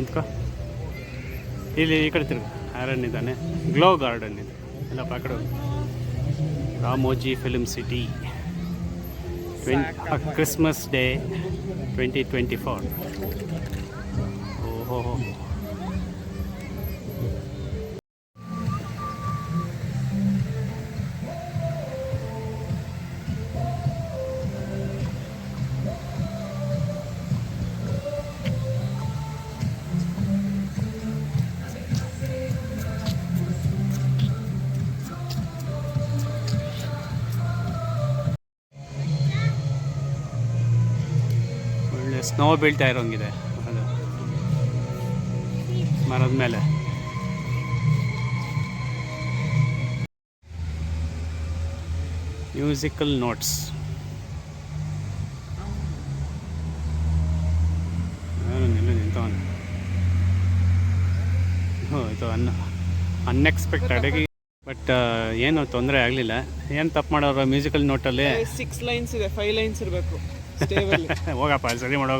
ನಿಂತ್ಕೋ. ಇಲ್ಲಿ ಈ ಕಡೆ ತಿರುಗು. ಆರನ್ ಇದ್ದಾನೆ. ಗ್ಲೋ ಗಾರ್ಡನ್ ಇದೆ ಎಲ್ಲ ಕಡೆ. Ramoji film city Christmas day 2024. ಓಹೋ, ಸ್ನೋ ಬೀಳ್ತಾ ಇರೋಂಗಿದೆ ಅದು ಮರದ ಮೇಲೆ. Musical notes. ನಿಂತವನು. ಇದು ಅನ್ಎಕ್ಸ್ಪೆಕ್ಟೆಡ್. ಬಟ್ ಏನು ತೊಂದರೆ ಆಗಲಿಲ್ಲ. ಏನು ತಪ್ಪು ಮಾಡೋರು ಮ್ಯೂಸಿಕಲ್ ನೋಟಲ್ಲಿ 6 ಲೈನ್ಸ್ ಇದೆ, 5 ಲೈನ್ಸ್ ಇರಬೇಕು. ಹೋಗಪ್ಪ, ಸರಿ ಮಾಡೋಗು.